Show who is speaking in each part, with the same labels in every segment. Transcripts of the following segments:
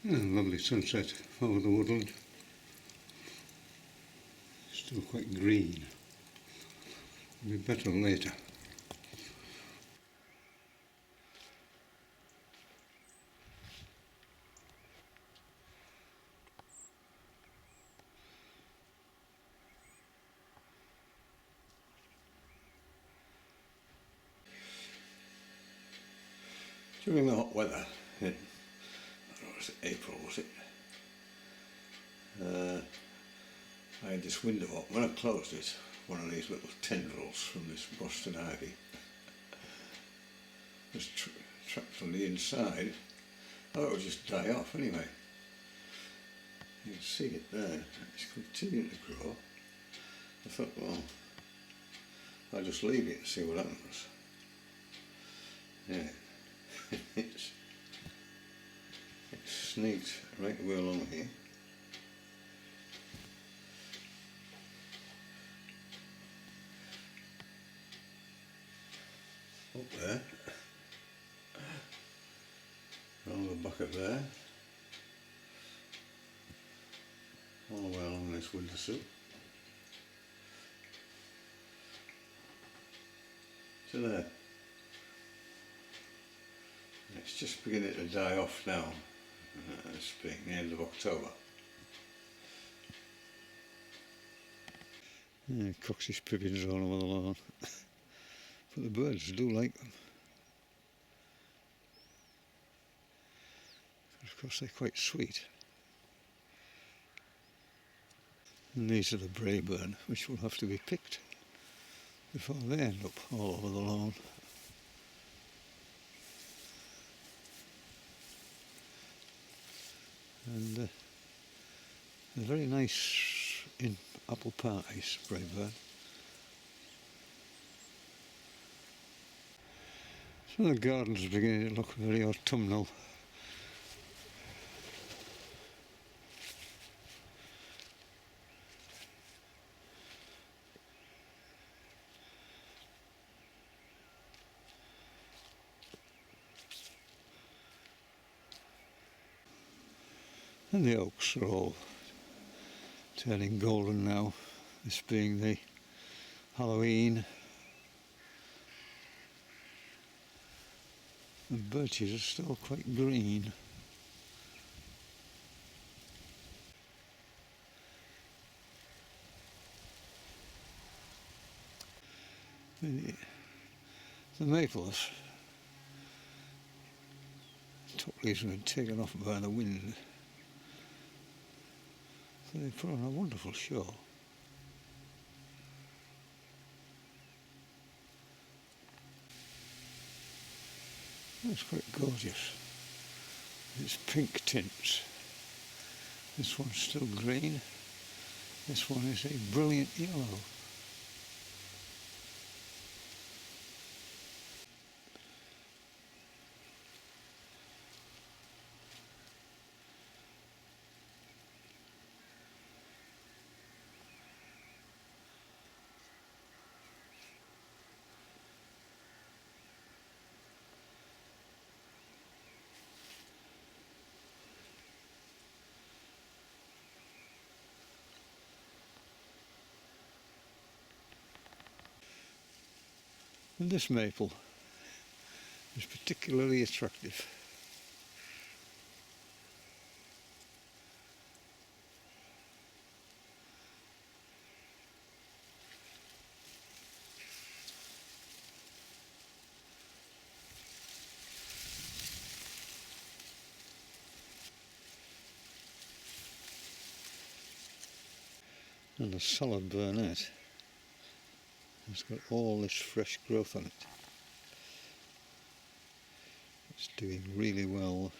Speaker 1: Lovely sunset over the woodland. Still quite green. It'll be better later. During the hot weather in, I don't know, was it April, was it? I had this window up. When I closed it, one of these little tendrils from this Boston ivy was trapped on the inside. I thought it would just die off anyway. You can see it there. It's continuing to grow. I thought, well, I'll just leave it and see what happens. Yeah. It's sneaked right way along here. Up there. Round the back of there. All the way along this windowsill. To there. It's just beginning to die off now. It's being the end of October. Yeah, coxish pippins all over the lawn. But the birds do like them. Of course they're quite sweet. And these are the brayburn, which will have to be picked before they end up all over the lawn. And they're very nice in apple pies, brayburn. So the garden's beginning to look very autumnal. And the oaks are all turning golden now, this being the Halloween. The birches are still quite green. The maples totally has been taken off by the wind. So they put on a wonderful show. That's quite gorgeous. It's pink tints. This one's still green. This one is a brilliant yellow. And this maple is particularly attractive. And the solid burnet has got all this fresh growth on it. It's doing really well.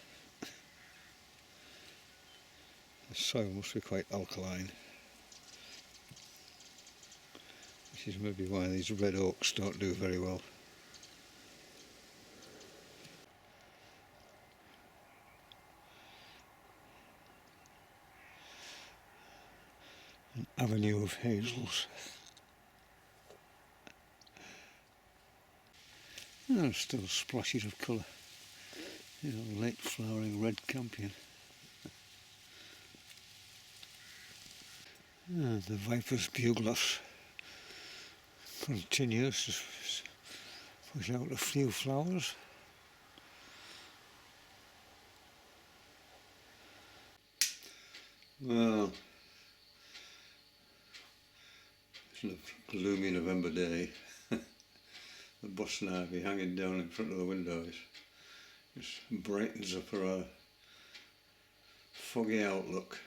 Speaker 1: The soil must be quite alkaline, which is maybe why these red oaks don't do very well. An avenue of hazels. There's still splashes of colour. You know, late flowering red campion. And the Viper's bugler continues to push out a few flowers. Well, it's a gloomy November day. The bus ivy hanging down in front of the windows just brightens up our foggy outlook.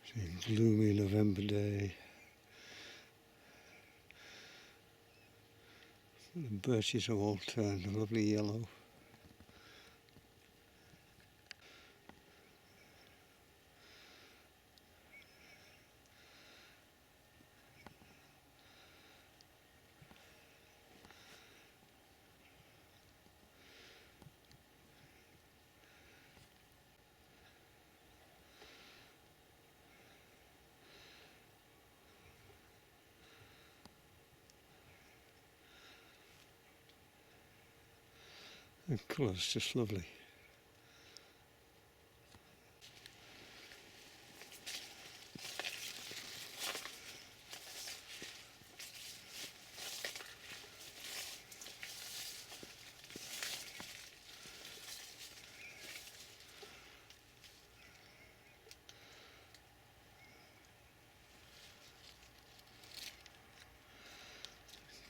Speaker 1: It's a gloomy November day. The birches have all turned a lovely yellow. The colour's just lovely.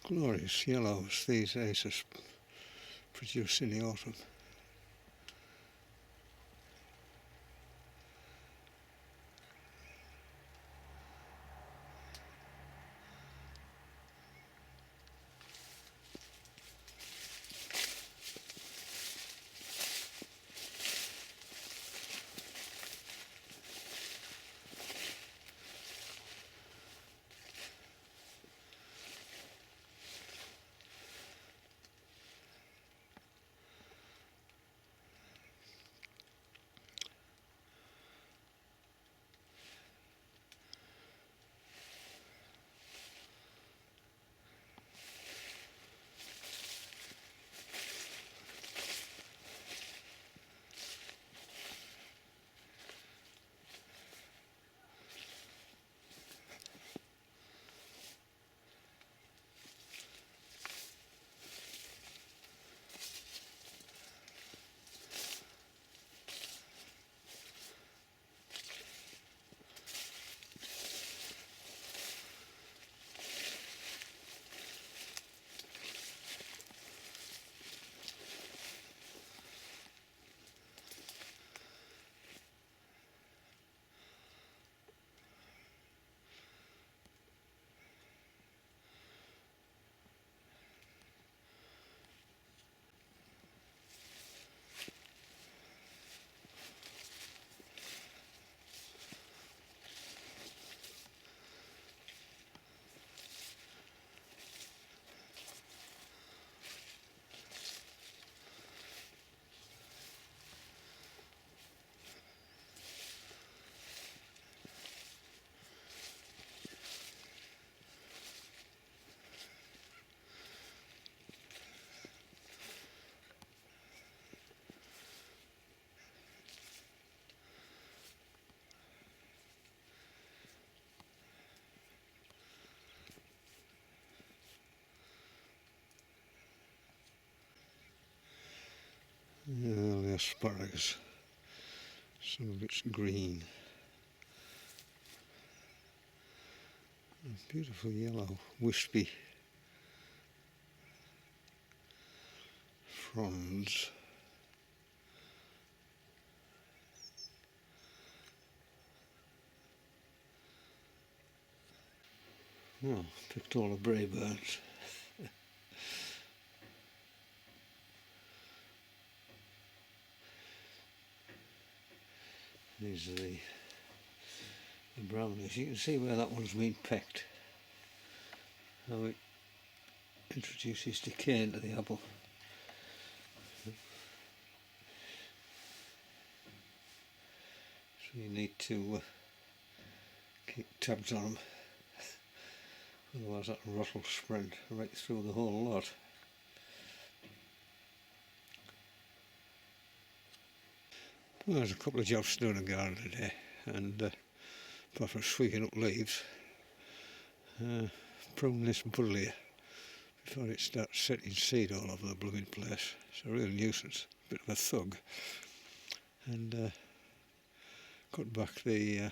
Speaker 1: Glorious yellows these aces produce in the autumn. The asparagus, some of it's green. A beautiful yellow, wispy fronds. Oh, picked all the braeburns. These are the brownies. You can see where that one's been picked. How it introduces decay into the apple. So you need to keep tabs on them, otherwise that rot will spread right through the whole lot. Well, there's a couple of jobs to do in the garden today, and apart from sweeping up leaves, pruning this buddle here before it starts setting seed all over the blooming place. It's a real nuisance, a bit of a thug. And cut back the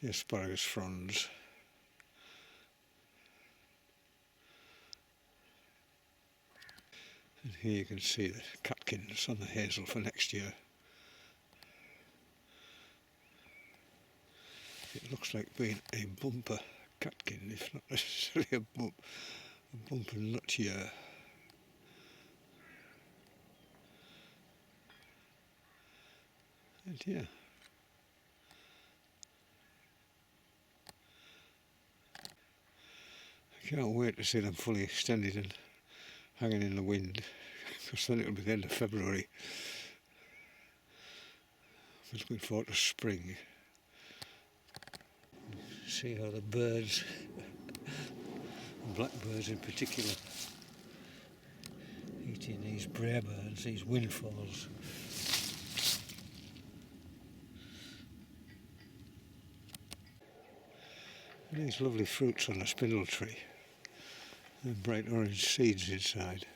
Speaker 1: asparagus fronds. And here you can see the catkins on the hazel for next year. It looks like being a bumper catkin, if not necessarily a bumper nut year. And yeah, I can't wait to see them fully extended and hanging in the wind, because then it'll be the end of February. I'm looking forward to spring. See how the birds, blackbirds in particular, eating these bray birds, these windfalls. And these lovely fruits on the spindle tree, and bright orange seeds inside.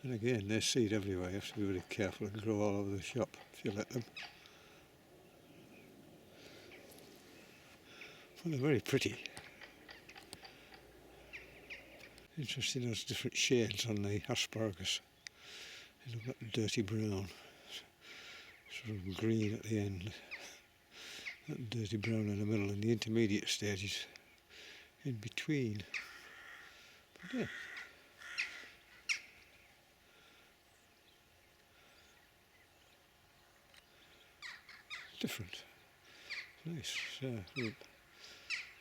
Speaker 1: And again, they seed everywhere. You have to be really careful and grow all over the shop if you let them. Well, they're very pretty. Interesting, those different shades on the asparagus. They've got dirty brown, sort of green at the end, that dirty brown in the middle, and the intermediate stages in between. But yeah. Different. Nice.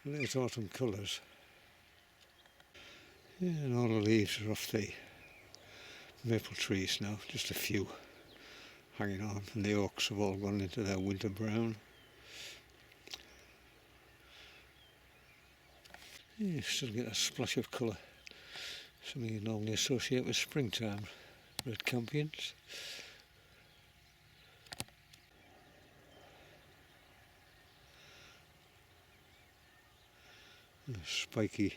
Speaker 1: Late autumn colours. Yeah, and all the leaves are off the maple trees now, just a few hanging on, and the oaks have all gone into their winter brown. Yeah, you still get a splash of colour, something you normally associate with springtime, red campions. The spiky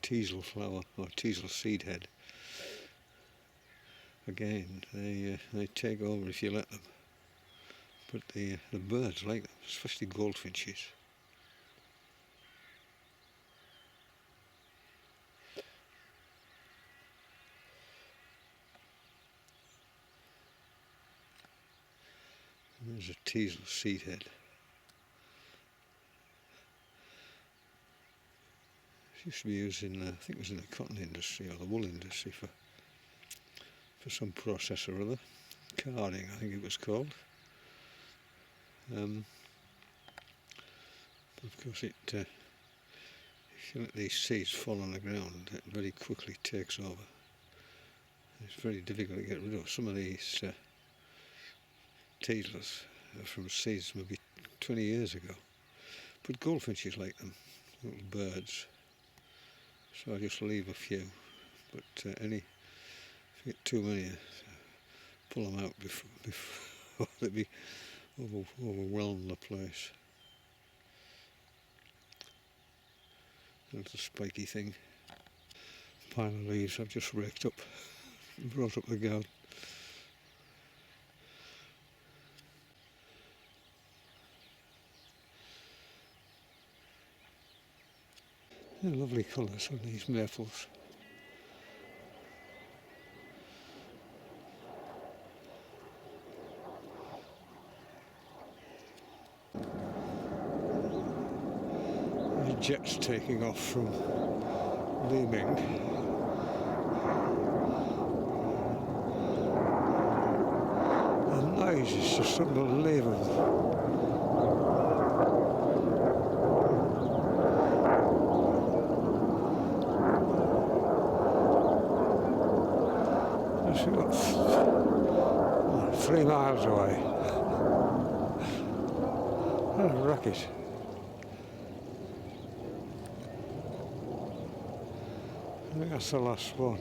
Speaker 1: teasel flower, or teasel seed head. Again, they take over if you let them. But the birds like them, especially goldfinches. And there's a teasel seed head. Used to be used in, I think it was in the cotton industry or the wool industry for some process or other. Carding, I think it was called. But of course if you let these seeds fall on the ground, it very quickly takes over. It's very difficult to get rid of. Some of these teasels are from seeds maybe 20 years ago. But goldfinches like them, little birds. So I just leave a few, but if you get too many, pull them out before they overwhelm the place. That's a spiky thing. Pile of leaves I've just raked up, brought up the garden. They're lovely colours on these maples. The jets taking off from Leeming. The noise is just unbelievable. About 3 miles away. Oh, a rocket. I think that's the last one.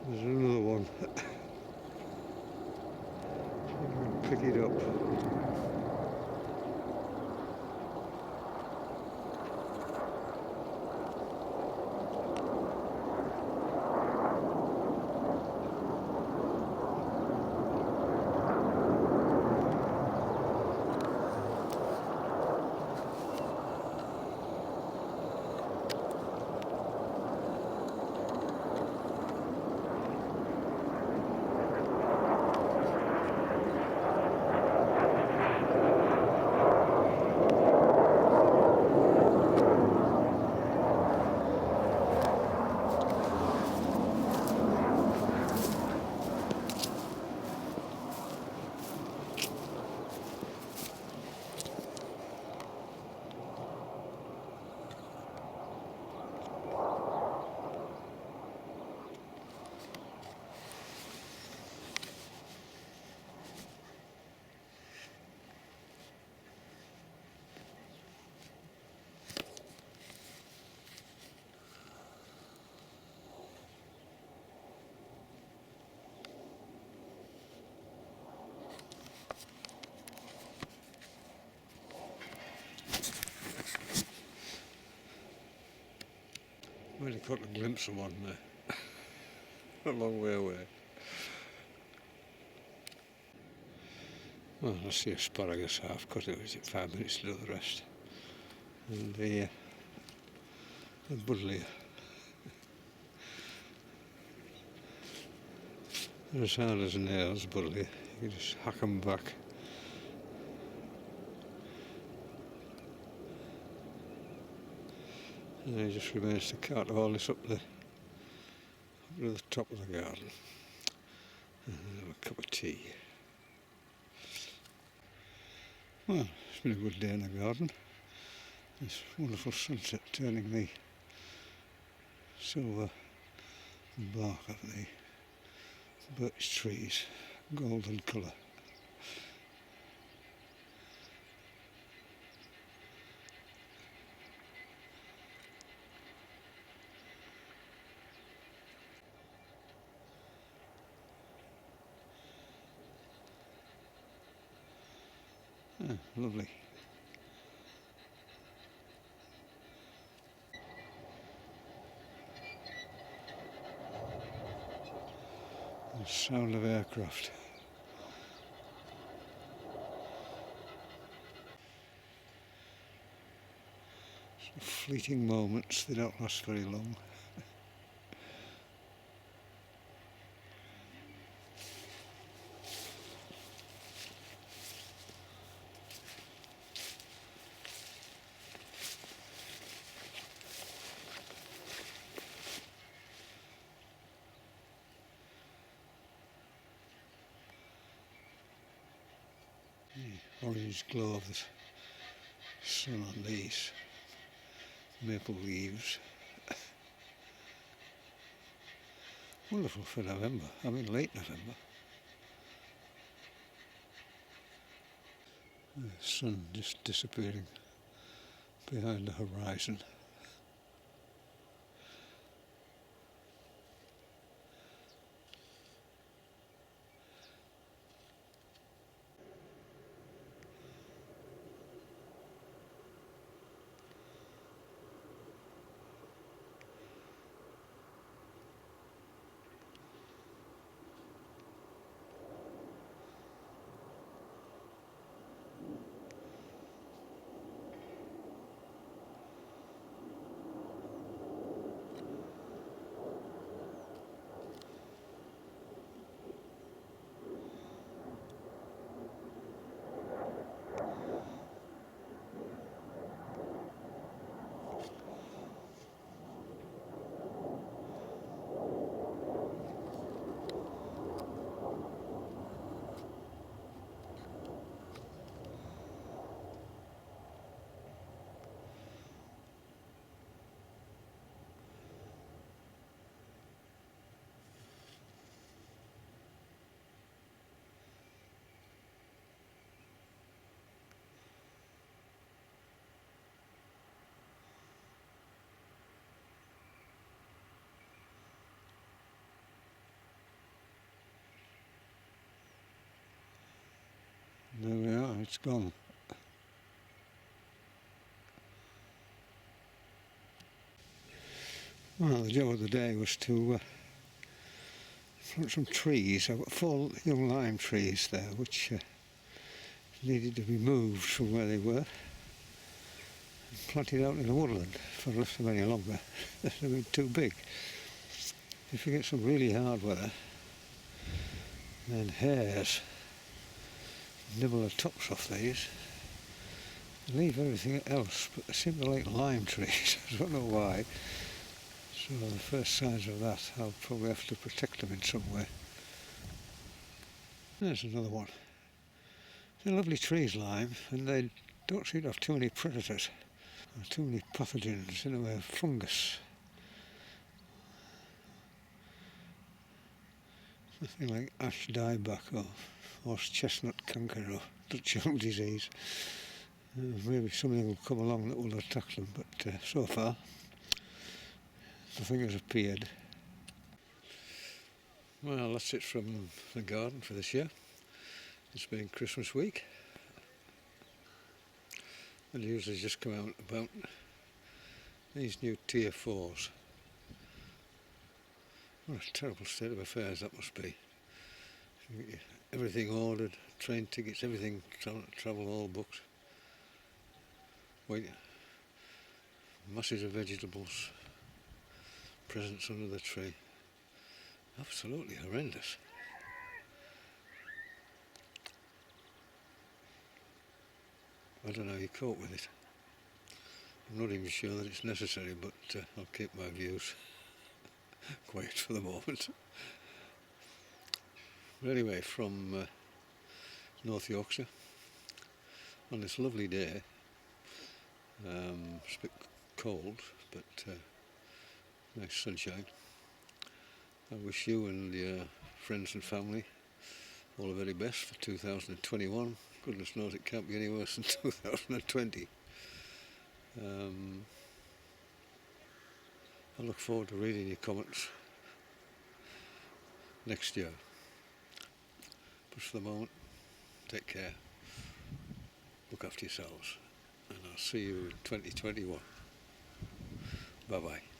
Speaker 1: There's another one. Pick it up. Really caught a glimpse of one there. A long way away. Well, that's the asparagus half cut. It was 5 minutes to do the rest. And the buddleia. They're as hard as nails, buddleia. You just hack them back. And it just remains to cart all this up to the top of the garden. And have a cup of tea. Well, it's been a good day in the garden. This wonderful sunset turning the silver bark of the birch trees golden colour. Ah, lovely. The sound of aircraft. So fleeting moments, they don't last very long. The orange glow of the sun on these maple leaves. Wonderful for November, I mean late November. The sun just disappearing behind the horizon. it's gone. Well, the job of the day was to plant some trees. I've got 4 young lime trees there which needed to be moved from where they were and planted out in the woodland. If I'd left them any longer, they'd have been too big. If you get some really hard weather, then hares nibble the tops off these, leave everything else, but they seem to like lime trees. I don't know why. So the first signs of that, I'll probably have to protect them in some way. There's another one. They're lovely trees, lime, and they don't seem to have too many predators, or too many pathogens in the way of fungus. Nothing like ash dieback or horse chestnut canker or Dutch elm disease. Maybe something will come along that will attack them, but so far nothing has appeared. Well, that's it from the garden for this year. It's been Christmas week. The news has just come out about these new Tier 4s. What a terrible state of affairs that must be. Everything ordered, train tickets, everything, travel all booked. Wait, masses of vegetables, presents under the tree. Absolutely horrendous. I don't know how you cope with it. I'm not even sure that it's necessary, but I'll keep my views quiet for the moment. But anyway, from North Yorkshire, on this lovely day, it's a bit cold, but nice sunshine. I wish you and your friends and family all the very best for 2021. Goodness knows it can't be any worse than 2020. I look forward to reading your comments next year. But for the moment, take care, look after yourselves, and I'll see you in 2021. Bye bye.